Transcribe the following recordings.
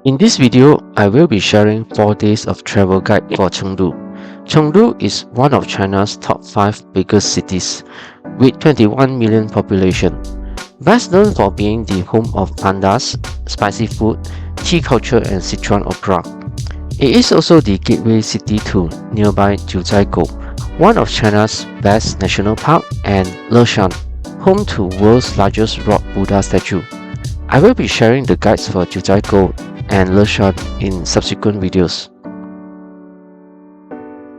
In this video, I will be sharing 4 days of travel guide for Chengdu. Chengdu is one of China's top 5 biggest cities, with 21 million population. Best known for being the home of pandas, spicy food, tea culture and Sichuan opera. It is also the gateway city to nearby Jiuzhaigou, one of China's best national park, and Leshan, home to world's largest rock Buddha statue. I will be sharing the guides for Jiuzhaigou and Leshan in subsequent videos.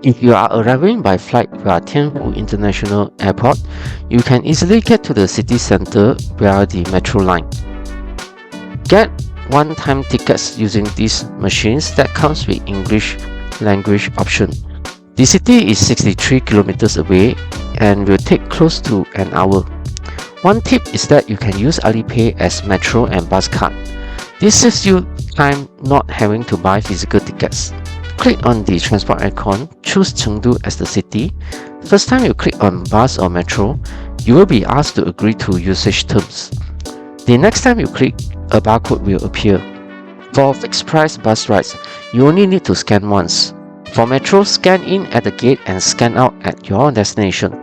If you are arriving by flight via Tianfu International Airport, you can easily get to the city center via the metro line. Get one-time tickets using these machines that comes with English language option. The city is 63 kilometers away and will take close to an hour. One tip is that you can use Alipay as metro and bus card. This saves you time not having to buy physical tickets. Click on the transport icon, choose Chengdu as the city. First time you click on bus or metro, you will be asked to agree to usage terms. The next time you click, a barcode will appear. For fixed price bus rides, you only need to scan once. For metro, scan in at the gate and scan out at your destination.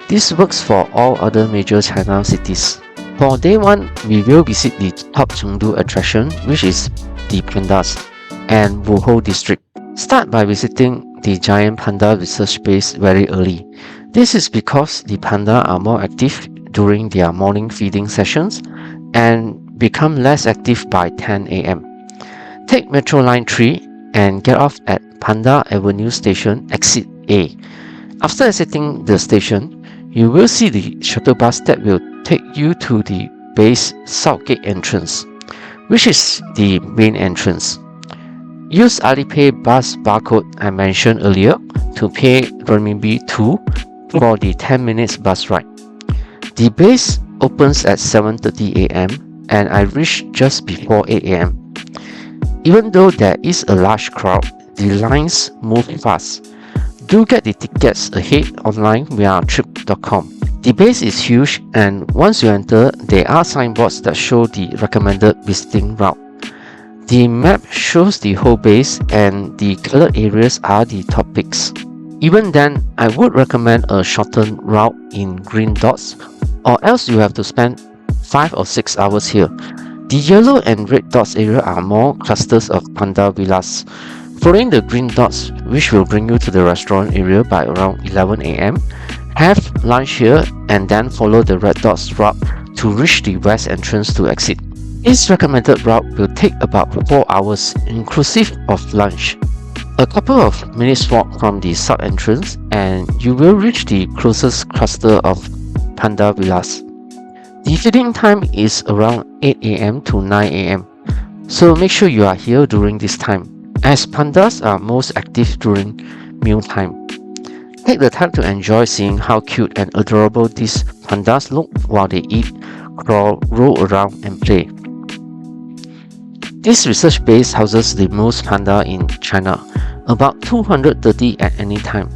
This works for all other major China cities. For day 1, we will visit the top Chengdu attraction, which is the Pandas and Wuhou district. Start by visiting the giant panda research base very early. This is because the panda are more active during their morning feeding sessions and become less active by 10 AM. Take Metro Line 3 and get off at Panda Avenue Station Exit A. After exiting the station, you will see the shuttle bus that will take you to the base South Gate entrance, which is the main entrance. Use Alipay bus barcode I mentioned earlier to pay renminbi 2 for the 10 minutes bus ride. The base opens at 7:30 AM and I reached just before 8 AM. Even though there is a large crowd, the lines move fast. Do get the tickets ahead online via trip.com. The base is huge and once you enter, there are signboards that show the recommended visiting route. The map shows the whole base and the colored areas are the top picks. Even then, I would recommend a shortened route in green dots, or else you have to spend 5 or 6 hours here. The yellow and red dots area are more clusters of panda villas. Following the green dots, which will bring you to the restaurant area by around 11 AM, have lunch here and then follow the red dots route to reach the west entrance to exit. This recommended route will take about 4 hours inclusive of lunch. A couple of minutes walk from the south entrance and you will reach the closest cluster of panda villas. The feeding time is around 8 AM to 9 AM, so make sure you are here during this time, as pandas are most active during mealtime. Take the time to enjoy seeing how cute and adorable these pandas look while they eat, crawl, roll around and play. This research base houses the most panda in China, about 230 at any time.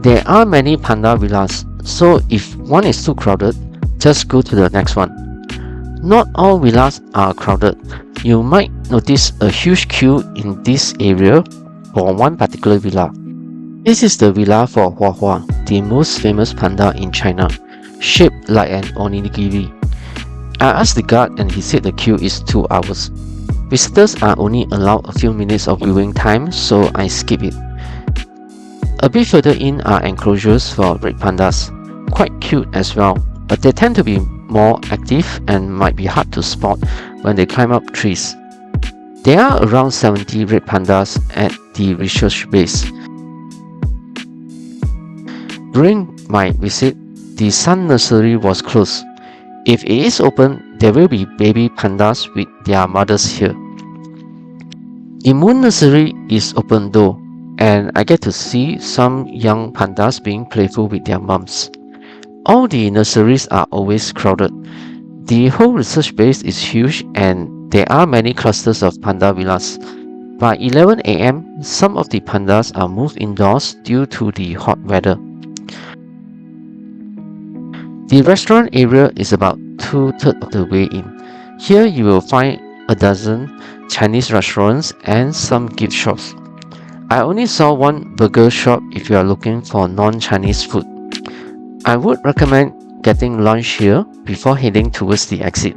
There are many panda villas, so if one is too crowded, just go to the next one. Not all villas are crowded. You might notice a huge queue in this area for one particular villa. This is the villa for Huahua, the most famous panda in China, shaped like an onigiri. I asked the guard and he said the queue is 2 hours. Visitors are only allowed a few minutes of viewing time, so I skip it. A bit further in are enclosures for red pandas, quite cute as well, but they tend to be more active and might be hard to spot when they climb up trees. There are around 70 red pandas at the research base. During my visit, the Sun Nursery was closed. If it is open, there will be baby pandas with their mothers here. The Moon Nursery is open though, and I get to see some young pandas being playful with their mums. All the nurseries are always crowded. The whole research base is huge and there are many clusters of panda villas. By 11 AM, some of the pandas are moved indoors due to the hot weather. The restaurant area is about 2/3 of the way in. Here you will find a dozen Chinese restaurants, and some gift shops. I only saw one burger shop if you are looking for non-Chinese food. I would recommend getting lunch here before heading towards the exit.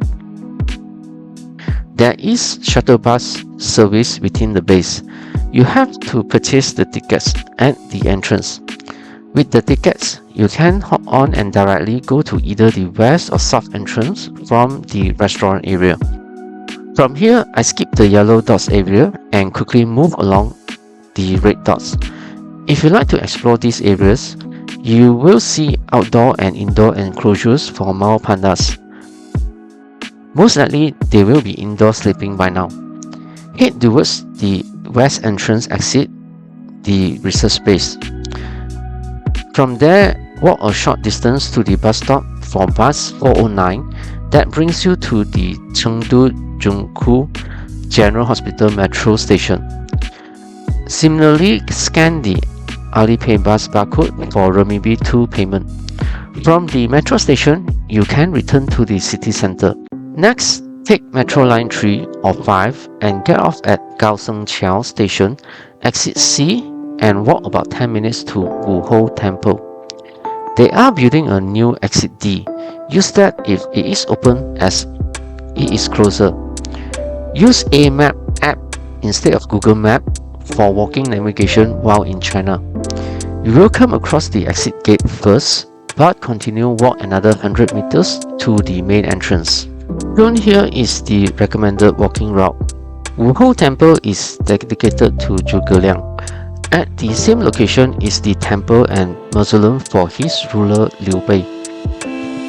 There is shuttle bus service within the base. You have to purchase the tickets at the entrance. With the tickets, you can hop on and directly go to either the west or south entrance from the restaurant area. From here, I skip the yellow dots area and quickly move along the red dots. If you like to explore these areas, you will see outdoor and indoor enclosures for male pandas. Most likely, they will be indoor sleeping by now. Head towards the west entrance exit, the research space. From there, walk a short distance to the bus stop for bus 409 that brings you to the Chengdu General Hospital metro station. Similarly, scan the Alipay bus barcode for Renminbi 2 payment. From the metro station, you can return to the city center. Next, take Metro Line 3 or 5 and get off at Kaohsiungqiao Station, exit C, and walk about 10 minutes to Wuhou Temple. They are building a new exit D. Use that if it is open as it is closer. Use a map app instead of Google Map for walking navigation while in China. You will come across the exit gate first, but continue walk another 100 meters to the main entrance. Shown here is the recommended walking route. Wuhou Temple is dedicated to Zhuge Liang. At the same location is the temple and mausoleum for his ruler Liu Bei.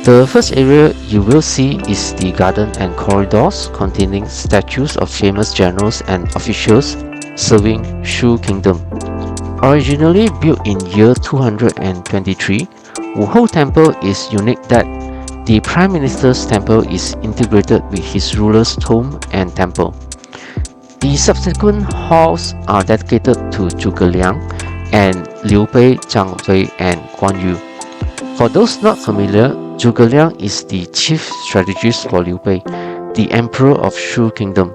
The first area you will see is the garden and corridors containing statues of famous generals and officials serving Shu Kingdom. Originally built in year 223, Wuhou Temple is unique that the Prime Minister's temple is integrated with his ruler's tomb and temple. The subsequent halls are dedicated to Zhuge Liang and Liu Bei, Zhang Wei, and Guan Yu. For those not familiar, Zhuge Liang is the chief strategist for Liu Bei, the emperor of Shu Kingdom.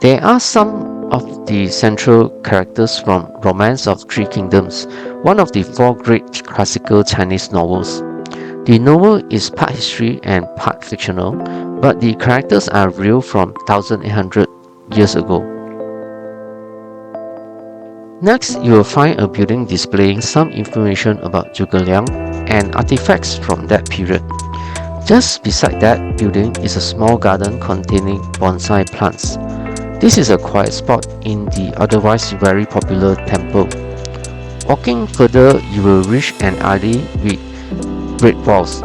There are some of the central characters from Romance of Three Kingdoms, one of the 4 great classical Chinese novels. The novel is part history and part fictional, but the characters are real from 1800 years ago. Next, you will find a building displaying some information about Zhuge Liang and artifacts from that period. Just beside that building is a small garden containing bonsai plants. This is a quiet spot in the otherwise very popular temple. Walking further, you will reach an alley with red walls.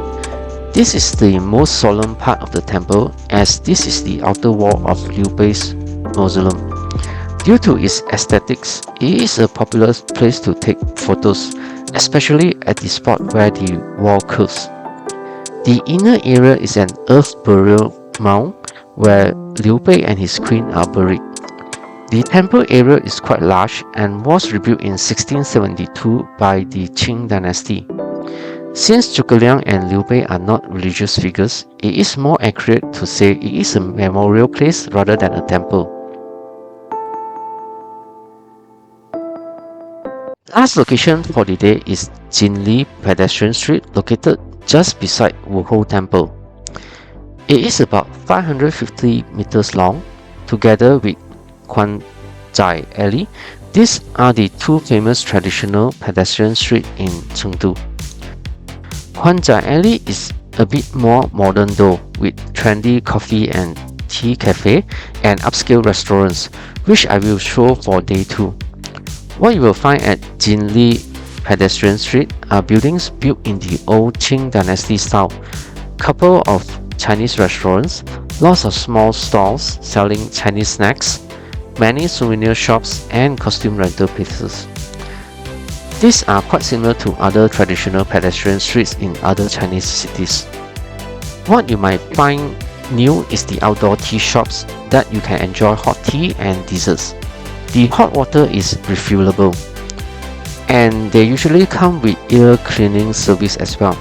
This is the most solemn part of the temple, as this is the outer wall of Liu Bei's mausoleum. Due to its aesthetics, it is a popular place to take photos, especially at the spot where the wall curves. The inner area is an earth burial mound where Liu Bei and his queen are buried. The temple area is quite large and was rebuilt in 1672 by the Qing dynasty. Since Zhuge Liang and Liu Bei are not religious figures, it is more accurate to say it is a memorial place rather than a temple. Last location for the day is Jinli Pedestrian Street, located just beside Wuhou Temple. It is about 550 meters long. Together with Kuanzhai Alley, these are the 2 famous traditional pedestrian streets in Chengdu. Kuanzhai Alley is a bit more modern though, with trendy coffee and tea cafe and upscale restaurants, which I will show for day 2. What you will find at Jinli Pedestrian Street are buildings built in the old Qing dynasty style, couple of Chinese restaurants, lots of small stalls selling Chinese snacks, many souvenir shops and costume rental places. These are quite similar to other traditional pedestrian streets in other Chinese cities. What you might find new is the outdoor tea shops that you can enjoy hot tea and desserts. The hot water is refillable, and they usually come with ear cleaning service as well.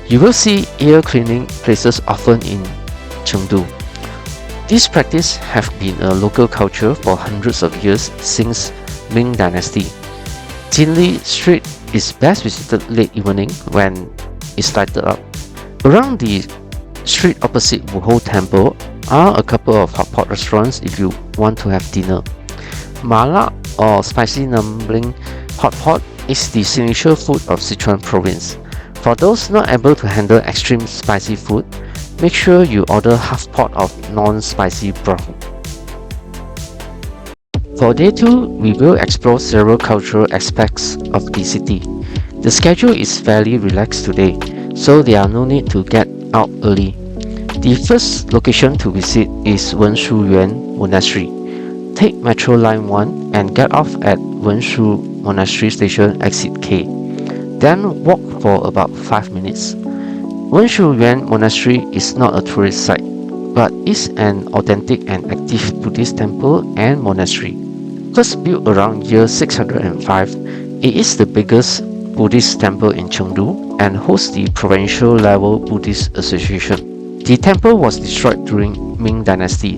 You will see ear cleaning places often in Chengdu. This practice have been a local culture for hundreds of years since Ming Dynasty. Jinli Street is best visited late evening when it's lighted up. Around the street opposite Wuhou Temple are a couple of hotpot restaurants if you want to have dinner. Mala or spicy numbling hotpot is the signature food of Sichuan province. For those not able to handle extreme spicy food, make sure you order half pot of non-spicy broth. For day 2, we will explore several cultural aspects of the city. The schedule is fairly relaxed today, so there are no need to get out early. The first location to visit is Wenshu Yuan Monastery. Take Metro Line 1 and get off at Wenshu Monastery Station Exit K. Then walk for about 5 minutes. Wenshu Yuan Monastery is not a tourist site, but is an authentic and active Buddhist temple and monastery. First built around year 605, it is the biggest Buddhist temple in Chengdu and hosts the provincial level Buddhist association. The temple was destroyed during Ming Dynasty.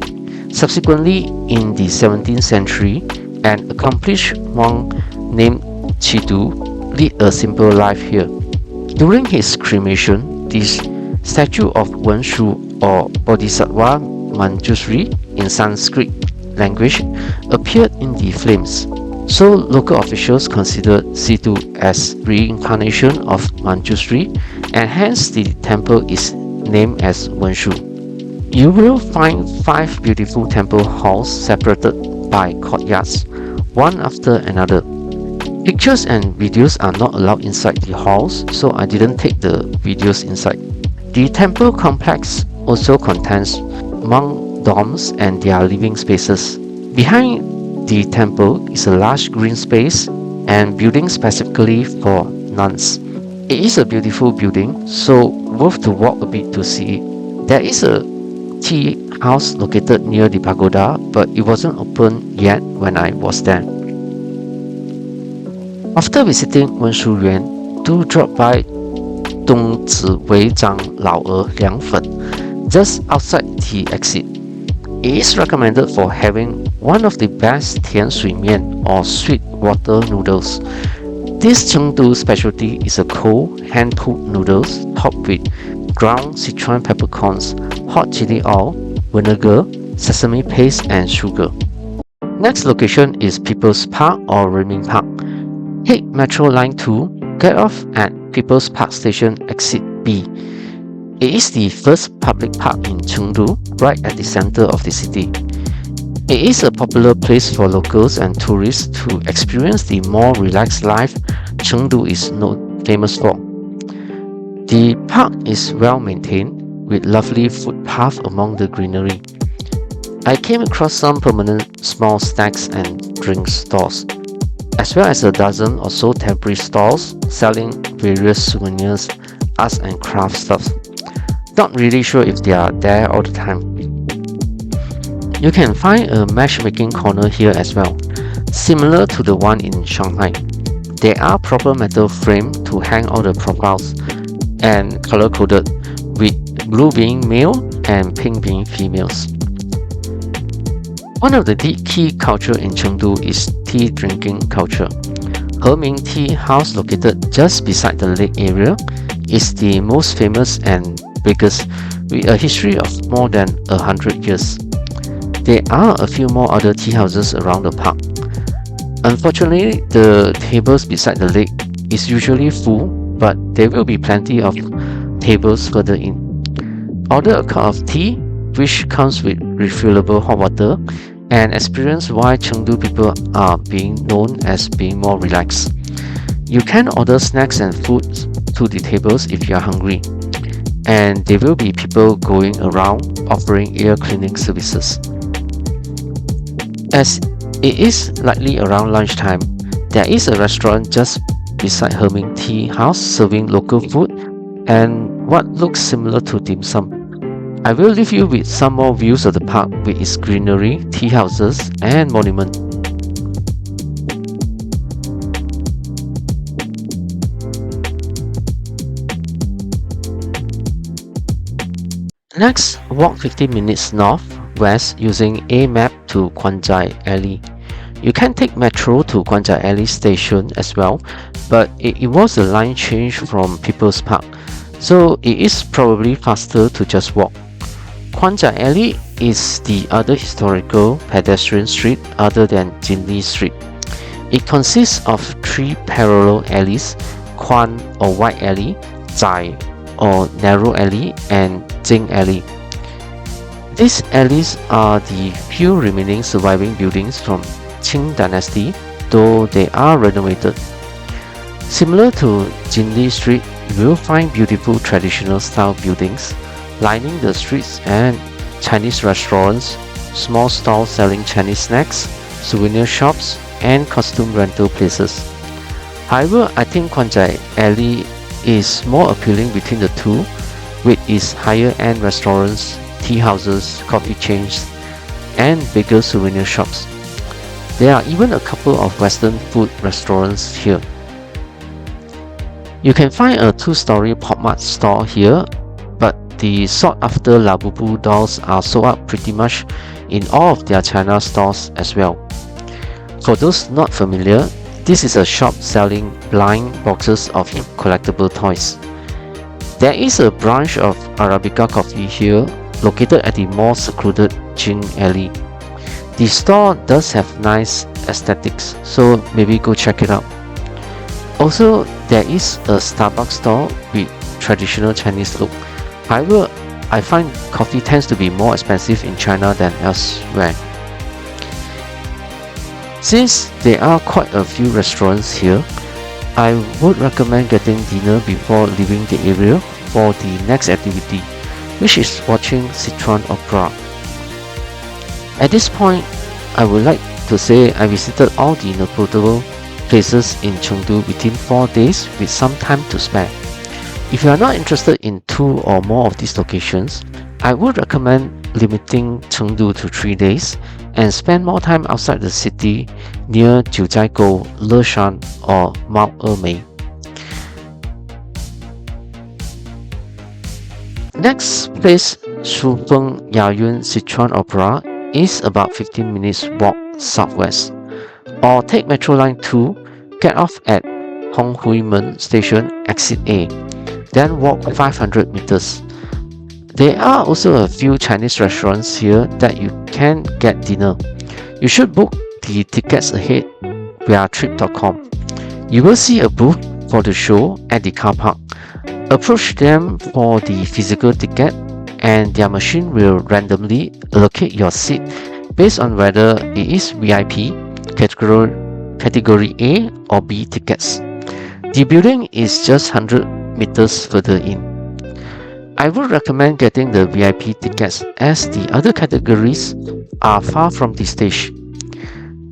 Subsequently, in the 17th century, an accomplished monk named Chidu lived a simple life here. During his cremation, the statue of Wenshu or Bodhisattva Manjushri in Sanskrit language appeared in the flames. So local officials considered Situ as reincarnation of Manjushri, and hence the temple is named as Wenshu. You will find 5 beautiful temple halls separated by courtyards, one after another. Pictures and videos are not allowed inside the halls, so I didn't take the videos inside. The temple complex also contains monk dorms and their living spaces. Behind the temple is a large green space and building specifically for nuns. It is a beautiful building, so worth to walk a bit to see it. There is a tea house located near the pagoda, but it wasn't open yet when I was there. After visiting Wenshu Yuan, do drop by Dongjiao Jiyi just outside the exit. It is recommended for having one of the best Tian Shui Mian or sweet water noodles. This Chengdu specialty is a cold, hand-pulled noodles topped with ground Sichuan peppercorns, hot chili oil, vinegar, sesame paste and sugar. Next location is People's Park or Renmin Park. Take Metro Line 2, get off at People's Park Station Exit B. It is the first public park in Chengdu, right at the center of the city. It is a popular place for locals and tourists to experience the more relaxed life Chengdu is famous for. The park is well maintained, with lovely footpaths among the greenery. I came across some permanent small snacks and drink stores, as well as a dozen or so temporary stalls selling various souvenirs, arts and craft stuff. Not really sure if they are there all the time. You can find a matchmaking corner here as well, similar to the one in Shanghai. There are proper metal frames to hang all the profiles and color-coded, with blue being male and pink being females. One of the key culture in Chengdu is tea drinking culture. Heming Tea House, located just beside the lake area, is the most famous and biggest, with a history of more than 100 years. There are a few more other tea houses around the park. Unfortunately, the tables beside the lake is usually full, but there will be plenty of tables further in. Order a cup of tea, which comes with refillable hot water, and experience why Chengdu people are being known as being more relaxed. You can order snacks and food to the tables if you are hungry, and there will be people going around offering ear cleaning services. As it is likely around lunchtime, there is a restaurant just beside Heming Tea House serving local food and what looks similar to dim sum. I will leave you with some more views of the park with its greenery, tea houses and monument. Next, walk 15 minutes north, west using a map to Kuanzhai Alley. You can take metro to Kuanzhai Alley station as well, but it involves a line change from People's Park, so it is probably faster to just walk. Kuanzhai Alley is the other historical pedestrian street other than Jinli Street. It consists of 3 parallel alleys, Kuan or Wide Alley, Zai or Narrow Alley, and Jing Alley. These alleys are the few remaining surviving buildings from Qing Dynasty, though they are renovated. Similar to Jinli Street, you will find beautiful traditional style buildings lining the streets and Chinese restaurants, small stalls selling Chinese snacks, souvenir shops, and costume rental places. However, I think Kuanzhai Alley is more appealing between the two, with its higher-end restaurants, tea houses, coffee chains, and bigger souvenir shops. There are even a couple of Western food restaurants here. You can find a 2-story pop mart store here, but the sought-after Labubu dolls are sold out pretty much in all of their China stores as well. For those not familiar, this is a shop selling blind boxes of collectible toys. There is a branch of Arabica coffee here, located at the more secluded Jing Alley. The store does have nice aesthetics, so maybe go check it out. Also, there is a Starbucks store with traditional Chinese look. However, I find coffee tends to be more expensive in China than elsewhere. Since there are quite a few restaurants here, I would recommend getting dinner before leaving the area for the next activity, which is watching Sichuan opera. At this point, I would like to say I visited all the notable places in Chengdu within 4 days with some time to spare. If you are not interested in 2 or more of these locations, I would recommend limiting Chengdu to 3 days and spend more time outside the city near Jiuzhaigou, Leshan, or Mount Emei. Next place, Shufeng Yayun Sichuan Opera, is about 15 minutes walk southwest. Or take Metro Line 2, get off at Honghuimen Station, exit A, then walk 500 meters. There are also a few Chinese restaurants here that you can get dinner. You should book the tickets ahead via trip.com. You will see a booth for the show at the car park. Approach them for the physical ticket, and their machine will randomly allocate your seat based on whether it is VIP, category A or B tickets. The building is just 100 meters further in. I would recommend getting the VIP tickets as the other categories are far from the stage.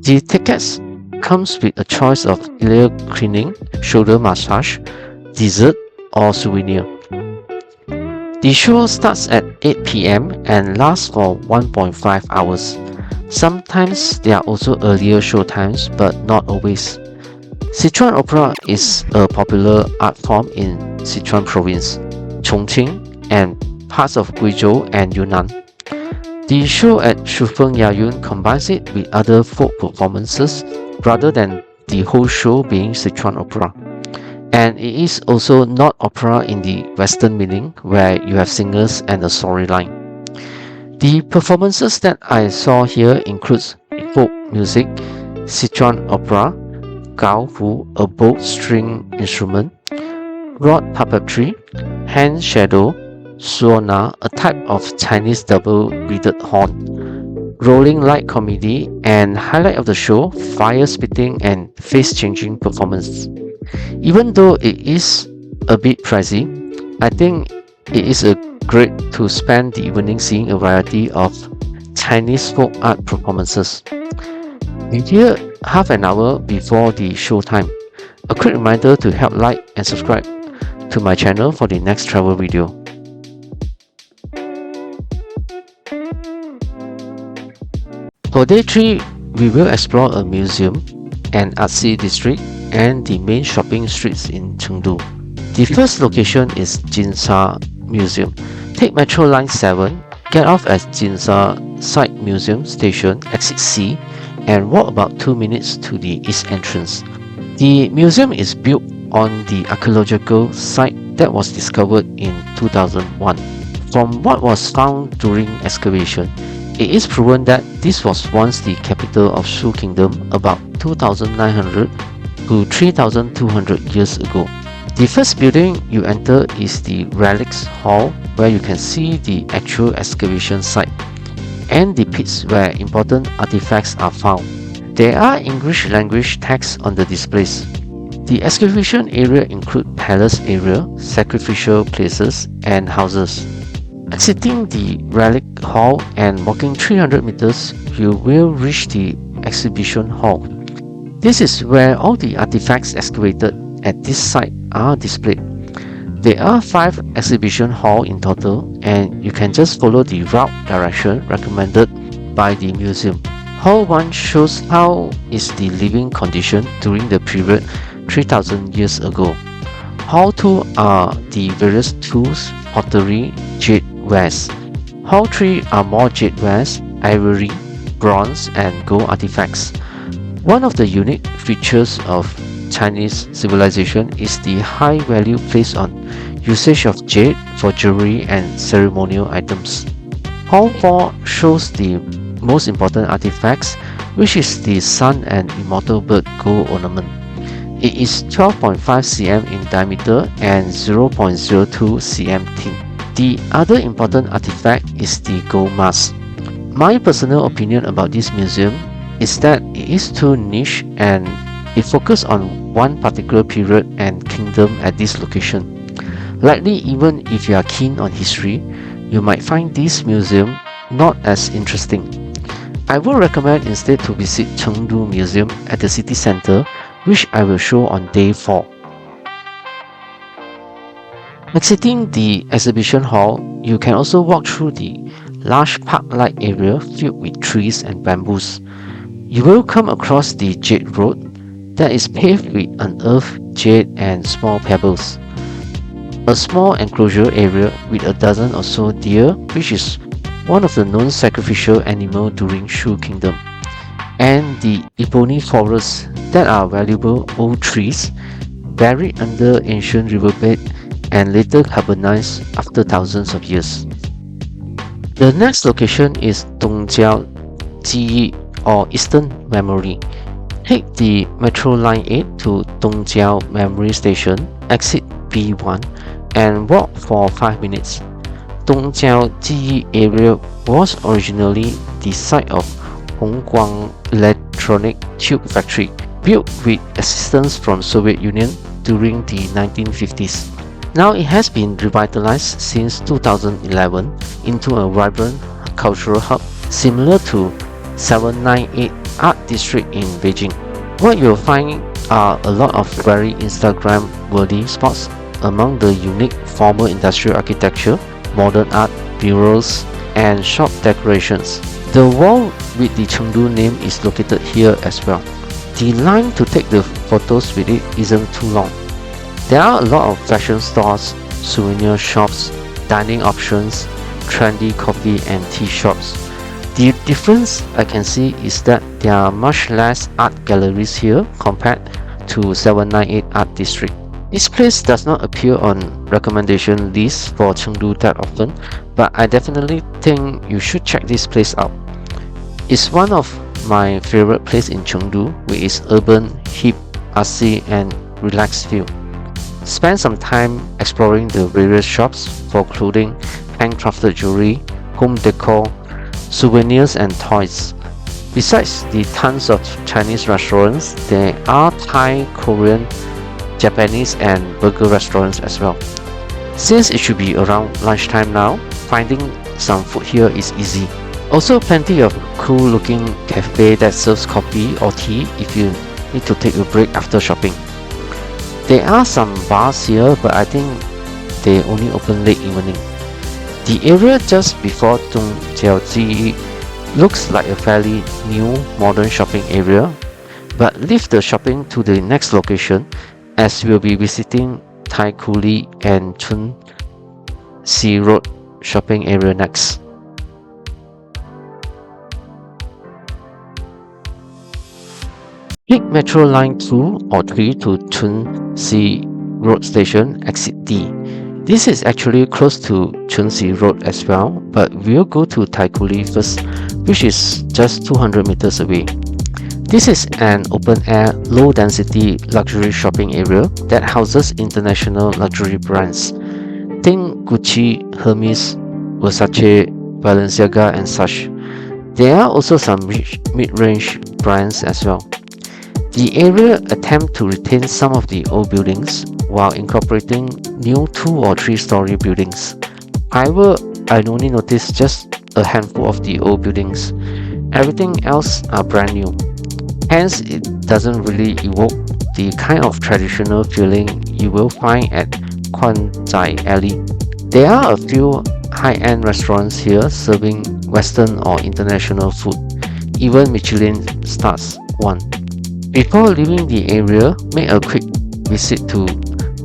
The tickets comes with a choice of ear cleaning, shoulder massage, dessert, or souvenir. The show starts at 8 p.m. and lasts for 1.5 hours. Sometimes there are also earlier show times, but not always. Sichuan opera is a popular art form in Sichuan province, Chongqing, and parts of Guizhou and Yunnan. The show at Shufeng Yayun combines it with other folk performances rather than the whole show being Sichuan opera. And it is also not opera in the Western meaning, where you have singers and a storyline. The performances that I saw here includes folk music, Sichuan opera, gaofu, a bowed string instrument, rod puppetry, hand shadow, suona, a type of Chinese double-reeded horn, rolling light comedy, and highlight of the show, fire spitting and face-changing performance. Even though it is a bit pricey, I think it is great to spend the evening seeing a variety of Chinese folk art performances. Be here half an hour before the show time. A quick reminder to help like and subscribe to my channel for the next travel video. For day 3, we will explore a museum, an artsy district, and the main shopping streets in Chengdu. The first location is Jinsha Museum. Take Metro Line 7, get off at Jinsha Side Museum Station, exit C, and walk about 2 minutes to the east entrance. The museum is built on the archaeological site that was discovered in 2001. From what was found during excavation, it is proven that this was once the capital of Shu Kingdom about 2,900 to 3,200 years ago. The first building you enter is the Relics Hall, where you can see the actual excavation site and the pits where important artifacts are found. There are English language texts on the displays. The excavation area includes palace area, sacrificial places, and houses. Exiting the Relic Hall and walking 300 meters, you will reach the exhibition hall. This is where all the artifacts excavated at this site are displayed. There are 5 exhibition halls in total, and you can just follow the route direction recommended by the museum. Hall 1 shows how is the living condition during the period 3,000 years ago. Hall 2 are the various tools, pottery, jade wares. Hall 3 are more jade wares, ivory, bronze, and gold artifacts. One of the unique features of Chinese civilization is the high value placed on usage of jade for jewelry and ceremonial items. Hall 4 shows the most important artifacts, which is the sun and immortal bird gold ornament. It is 12.5 cm in diameter and 0.02 cm thin. The other important artifact is the gold mask. My personal opinion about this museum is that it is too niche and it focuses on one particular period and kingdom at this location. Likely, even if you are keen on history, you might find this museum not as interesting. I would recommend instead to visit Chengdu Museum at the city center, which I will show on day 4. Exiting the exhibition hall, you can also walk through the large park-like area filled with trees and bamboos. You will come across the Jade Road that is paved with unearthed jade and small pebbles. A small enclosure area with a dozen or so deer, which is one of the known sacrificial animals during Shu Kingdom, and the ebony forests that are valuable old trees buried under ancient riverbed and later carbonized after thousands of years. The next location is Dongjiao Jiyi, or Eastern Memory. Take the Metro Line 8 to Dongjiao Memory Station, exit B1, and walk for 5 minutes. Dongjiao Jiyi area was originally the site of Hongguang Electronic Tube Factory, built with assistance from Soviet Union during the 1950s. Now it has been revitalized since 2011 into a vibrant cultural hub similar to 798 Art District in Beijing. What you'll find are a lot of very Instagram-worthy spots among the unique formal industrial architecture, modern art, murals, and shop decorations. The wall with the Chengdu name is located here as well. The line to take the photos with it isn't too long. There are a lot of fashion stores, souvenir shops, dining options, trendy coffee and tea shops. The difference I can see is that there are much less art galleries here compared to 798 Art District. This place does not appear on recommendation lists for Chengdu that often, but I definitely think you should check this place out. It's one of my favorite places in Chengdu with its urban, hip, artsy and relaxed feel. Spend some time exploring the various shops for clothing, handcrafted jewelry, home decor, souvenirs and toys. Besides the tons of Chinese restaurants, there are Thai, Korean, Japanese and burger restaurants as well. Since it should be around lunchtime now, finding some food here is easy. Also plenty of cool looking cafe that serves coffee or tea if you need to take a break after shopping. There are some bars here, but I think they only open late evening. The area just before Dongjiao Jiyi looks like a fairly new modern shopping area, but leave the shopping to the next location as we'll be visiting Taikooli and Chunxi Road shopping area next. Take Metro Line 2 or 3 to Chunxi Road Station, exit D. This is actually close to Chunxi Road as well, but we'll go to Taikooli first, which is just 200 meters away. This is an open-air, low-density luxury shopping area that houses international luxury brands. Think Gucci, Hermes, Versace, Balenciaga and such. There are also some mid-range brands as well. The area attempts to retain some of the old buildings while incorporating new 2 or 3 story buildings. However, I only noticed just a handful of the old buildings. Everything else are brand new. Hence, it doesn't really evoke the kind of traditional feeling you will find at Kuanzhai Alley. There are a few high-end restaurants here serving Western or international food, even Michelin stars one. Before leaving the area, make a quick visit to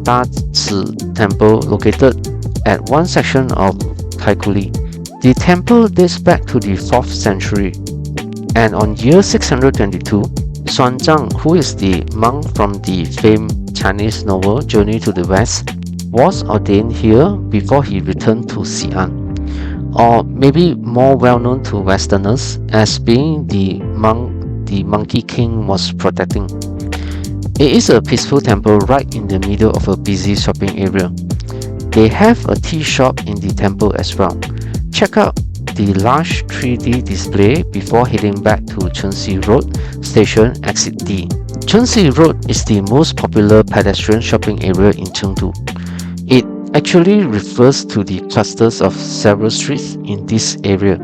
Thatched Temple located at one section of Taikooli. The temple dates back to the 4th century, and on year 622, Xuanzang, who is the monk from the famed Chinese novel Journey to the West, was ordained here before he returned to Xi'an, or maybe more well known to Westerners as being the monk the Monkey King was protecting. It is a peaceful temple right in the middle of a busy shopping area. They have a tea shop in the temple as well. Check out the large 3D display before heading back to Chunxi Road Station, exit D. Chunxi Road is the most popular pedestrian shopping area in Chengdu. It actually refers to the clusters of several streets in this area.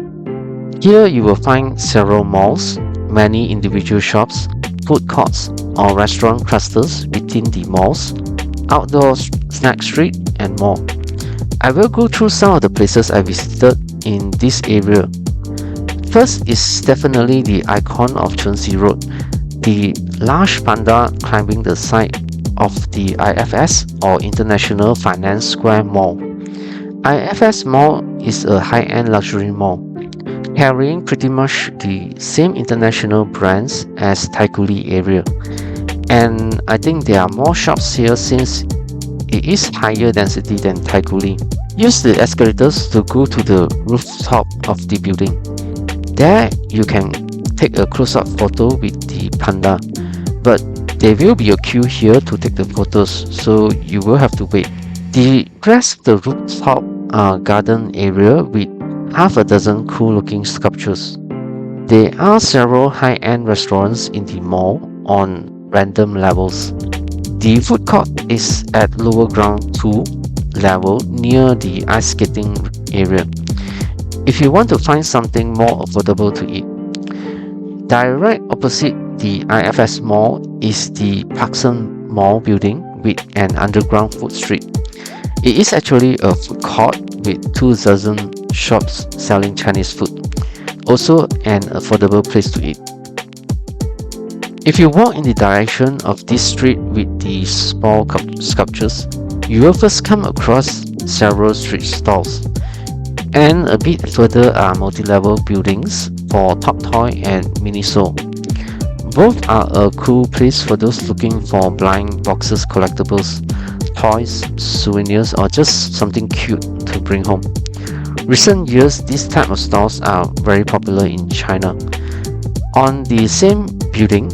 Here you will find several malls, many individual shops, food courts or restaurant clusters within the malls, outdoor snack street and more. I will go through some of the places I visited in this area. First is definitely the icon of Chunxi Road, the large panda climbing the side of the IFS or International Finance Square Mall. IFS Mall is a high-end luxury mall, carrying pretty much the same international brands as Taikooli area, and I think there are more shops here since it is higher density than Taikooli. Use the escalators to go to the rooftop of the building. There you can take a close-up photo with the panda, but there will be a queue here to take the photos, so you will have to wait. The rest of the rooftop garden area with half a dozen cool looking sculptures. There are several high-end restaurants in the mall on random levels. The food court is at lower ground 2 level near the ice skating area. If you want to find something more affordable to eat, direct opposite the IFS Mall is the Parkson Mall building with an underground food street. It is actually a food court with 2 dozen shops selling Chinese food, also an affordable place to eat. If you walk in the direction of this street with the small sculptures, you will first come across several street stalls, and a bit further are multi-level buildings for Top Toy and Miniso. Both are a cool place for those looking for blind boxes, collectibles, toys, souvenirs, or just something cute to bring home. Recent years, these type of stalls are very popular in China. On the same building,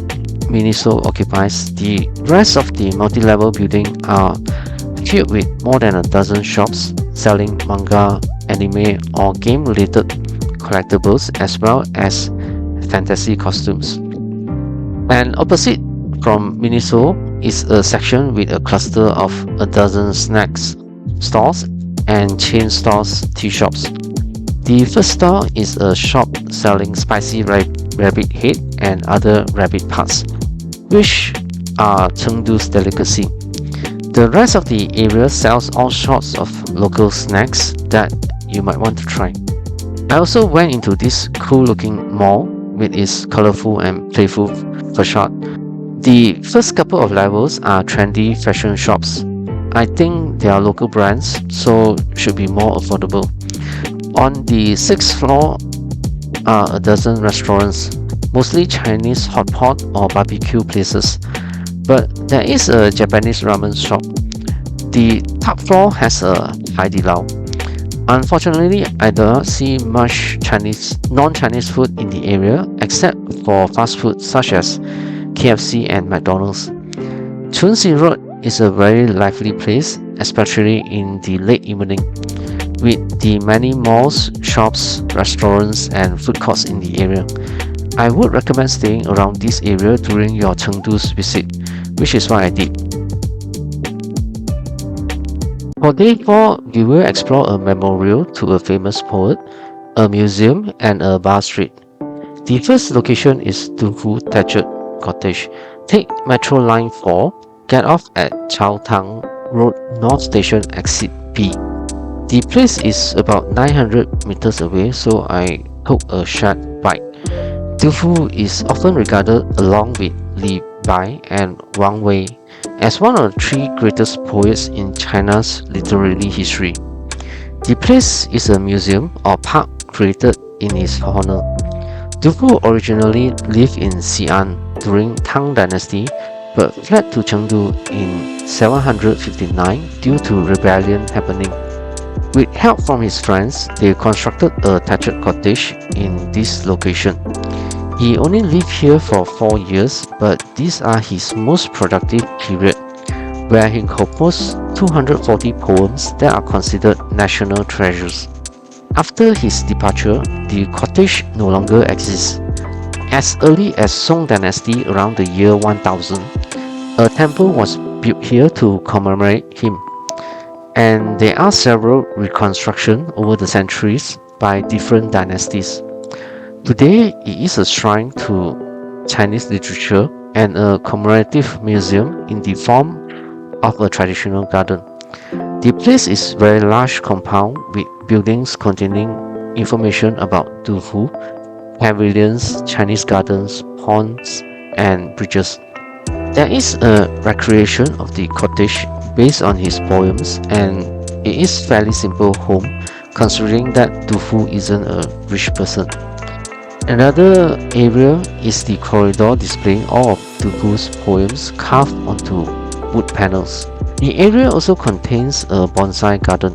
Miniso occupies, the rest of the multi-level building are filled with more than a dozen shops selling manga, anime, or game-related collectibles as well as fantasy costumes. And opposite from Miniso is a section with a cluster of a dozen snacks stalls and chain stores tea shops. The first store is a shop selling spicy rabbit head and other rabbit parts, which are Chengdu's delicacy. The rest of the area sells all sorts of local snacks that you might want to try. I also went into this cool looking mall with its colorful and playful facade. The first couple of levels are trendy fashion shops. I think they are local brands, so should be more affordable. On the 6th floor are a dozen restaurants. mostly Chinese hot pot or barbecue places, but there is a Japanese ramen shop. The top floor has a Haidilao. Unfortunately, I do not see much non-Chinese food in the area except for fast food such as KFC and McDonald's. Chunxi Road is a very lively place, especially in the late evening, with the many malls, shops, restaurants, and food courts in the area. I would recommend staying around this area during your Chengdu's visit, which is what I did. For day 4, we will explore a memorial to a famous poet, a museum, and a bar street. The first location is Fu Thatched Cottage. Take Metro Line 4, get off at Chaotang Road North Station Exit B. The place is about 900 meters away, so I took a short bike. Fu is often regarded along with Li Bai and Wang Wei as one of the 3 greatest poets in China's literary history. The place is a museum or park created in his honor. Fu originally lived in Xi'an during Tang Dynasty but fled to Chengdu in 759 due to rebellion happening. With help from his friends, they constructed a thatched cottage in this location. He only lived here for 4 years, but these are his most productive period, where he composed 240 poems that are considered national treasures. After his departure, the cottage no longer exists. As early as Song Dynasty around the year 1000, a temple was built here to commemorate him, and there are several reconstructions over the centuries by different dynasties. Today, it is a shrine to Chinese literature and a commemorative museum in the form of a traditional garden. The place is a very large compound with buildings containing information about Fu, pavilions, Chinese gardens, ponds, and bridges. There is a recreation of the cottage based on his poems, and it is fairly simple home considering that Fu isn't a rich person. Another area is the corridor displaying all of Fu's poems carved onto wood panels. The area also contains a bonsai garden.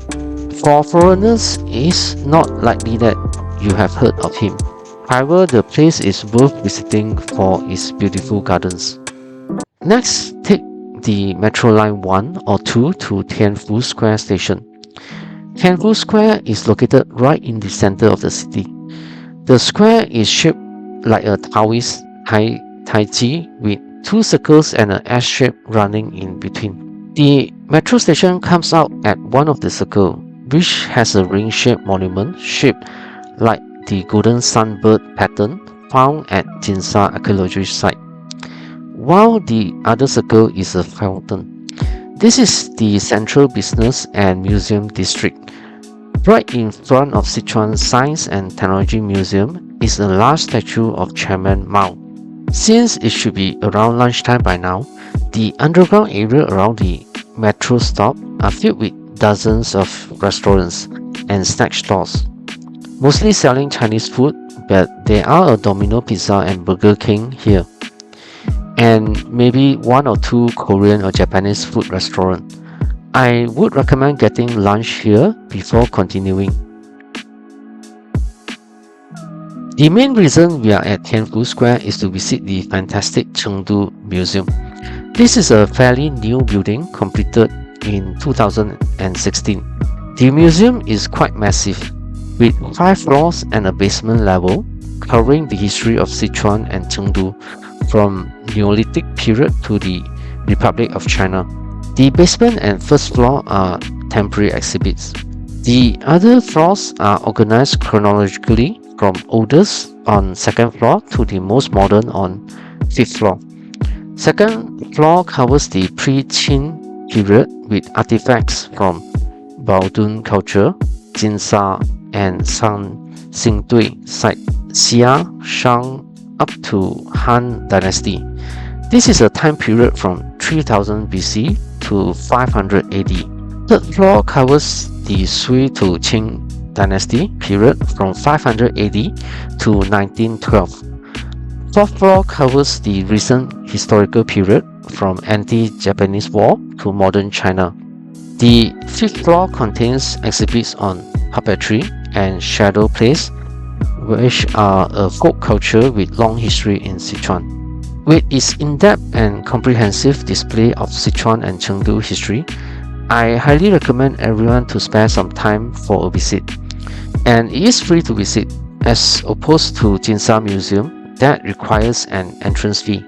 For foreigners, it is not likely that you have heard of him. However, the place is worth visiting for its beautiful gardens. Next, take the Metro Line 1 or 2 to Tianfu Square station. Tianfu Square is located right in the center of the city. The square is shaped like a Taoist Tai-Chi with 2 circles and an S shape running in between. The metro station comes out at one of the circles, which has a ring-shaped monument shaped like the golden sunbird pattern found at Jinsha archaeology site, while the other circle is a fountain. This is the central business and museum district. Right in front of Sichuan Science and Technology Museum is a large statue of Chairman Mao. Since it should be around lunchtime by now, the underground area around the metro stop are filled with dozens of restaurants and snack stores, mostly selling Chinese food, but there are a Domino Pizza and Burger King here, and maybe 1 or 2 Korean or Japanese food restaurants. I would recommend getting lunch here before continuing. The main reason we are at Tianfu Square is to visit the fantastic Chengdu Museum. This is a fairly new building completed in 2016. The museum is quite massive, with 5 floors and a basement level covering the history of Sichuan and Chengdu from Neolithic period to the Republic of China. The basement and first floor are temporary exhibits. The other floors are organized chronologically from oldest on 2nd floor to the most modern on 5th floor. 2nd floor covers the pre-Qin period with artifacts from Baodun culture, Jinsha and San Xingdui site, Xia, Shang up to Han Dynasty. This is a time period from 3000 BC to 500 AD. 3rd floor covers the Sui to Qing Dynasty period from 500 AD to 1912. Fourth floor covers the recent historical period from anti-Japanese war to modern China. The fifth floor contains exhibits on puppetry and shadow plays, which are a folk culture with long history in Sichuan. With its in-depth and comprehensive display of Sichuan and Chengdu history, I highly recommend everyone to spare some time for a visit. And it is free to visit, as opposed to Jinsha Museum that requires an entrance fee.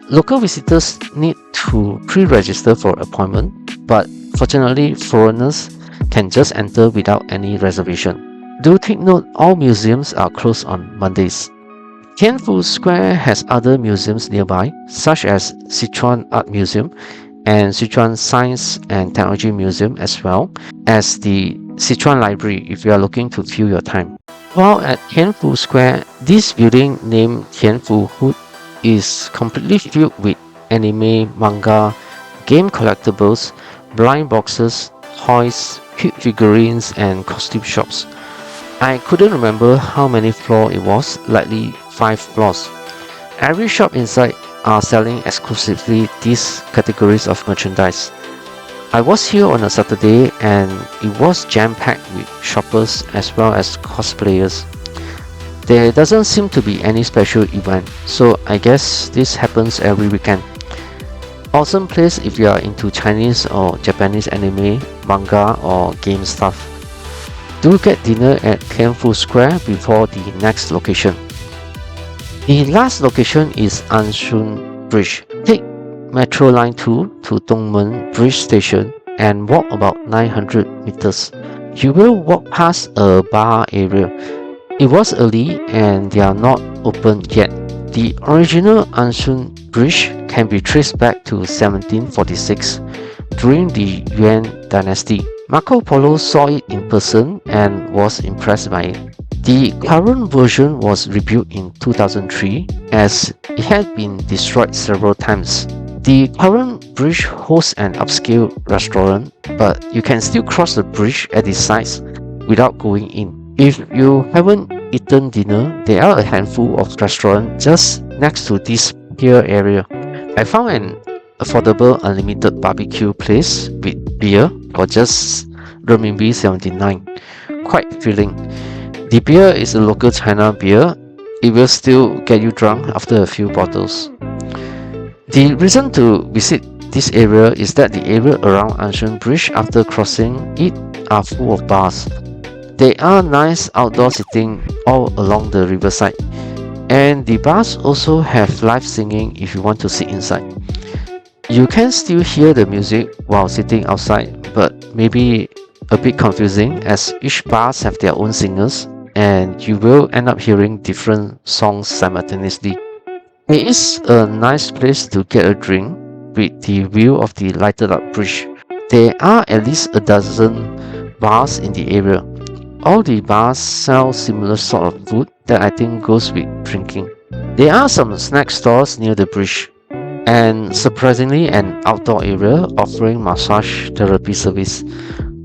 Local visitors need to pre-register for appointment, but fortunately foreigners can just enter without any reservation. Do take note all museums are closed on Mondays. Tianfu Square has other museums nearby, such as Sichuan Art Museum and Sichuan Science and Technology Museum, as well as the Sichuan Library if you are looking to fill your time. While at Tianfu Square, this building named Tianfu Hood is completely filled with anime, manga, game collectibles, blind boxes, toys, cute figurines, and costume shops. I couldn't remember how many floors it was, likely 5 floors. Every shop inside are selling exclusively these categories of merchandise. I was here on a Saturday and it was jam-packed with shoppers as well as cosplayers. There doesn't seem to be any special event, so I guess this happens every weekend. Awesome place if you are into Chinese or Japanese anime, manga or game stuff. Do get dinner at Tianfu Square before the next location. The last location is Anshun Bridge. Take Metro Line 2 to Dongmen Bridge Station and walk about 900 meters. You will walk past a bar area. It was early and they are not open yet. The original Anshun Bridge can be traced back to 1746 during the Yuan dynasty. Marco Polo saw it in person and was impressed by it. The current version was rebuilt in 2003 as it had been destroyed several times. The current bridge hosts an upscale restaurant, but you can still cross the bridge at its sides without going in. If you haven't eaten dinner, there are a handful of restaurants just next to this pier area. I found an affordable unlimited barbecue place with beer for just renminbi 79. Quite filling. The beer is a local China beer. It will still get you drunk after a few bottles. The reason to visit this area is that the area around Anshun Bridge after crossing it are full of bars. There are nice outdoor seating all along the riverside, and the bars also have live singing if you want to sit inside. You can still hear the music while sitting outside, but maybe a bit confusing as each bars have their own singers and you will end up hearing different songs simultaneously. It is a nice place to get a drink with the view of the lighted up bridge. There are at least a dozen bars in the area. All the bars sell similar sort of food that I think goes with drinking. There are some snack stores near the bridge, and surprisingly an outdoor area offering massage therapy service.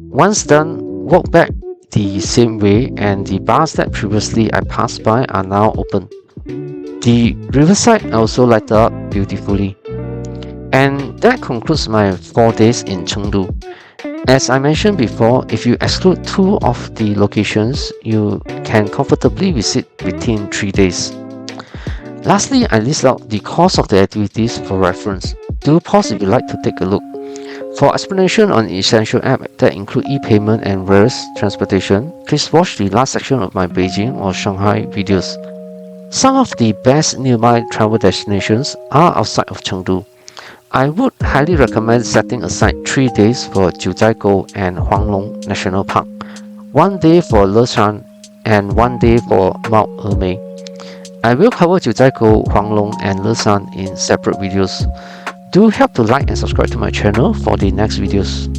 Once done, walk back the same way and the bars that previously I passed by are now open. The riverside also lighted up beautifully. And that concludes my 4 days in Chengdu. As I mentioned before, if you exclude 2 of the locations, you can comfortably visit within 3 days. Lastly, I list out the cost of the activities for reference. Do pause if you'd like to take a look. For explanation on essential apps that include e-payment and various transportation, please watch the last section of my Beijing or Shanghai videos. Some of the best nearby travel destinations are outside of Chengdu. I would highly recommend setting aside 3 days for Jiuzhaigou and Huanglong National Park, 1 day for Leshan, and 1 day for Mount Emei. I will cover Jiuzhaigou, Huanglong, and Leshan in separate videos. Do help to like and subscribe to my channel for the next videos.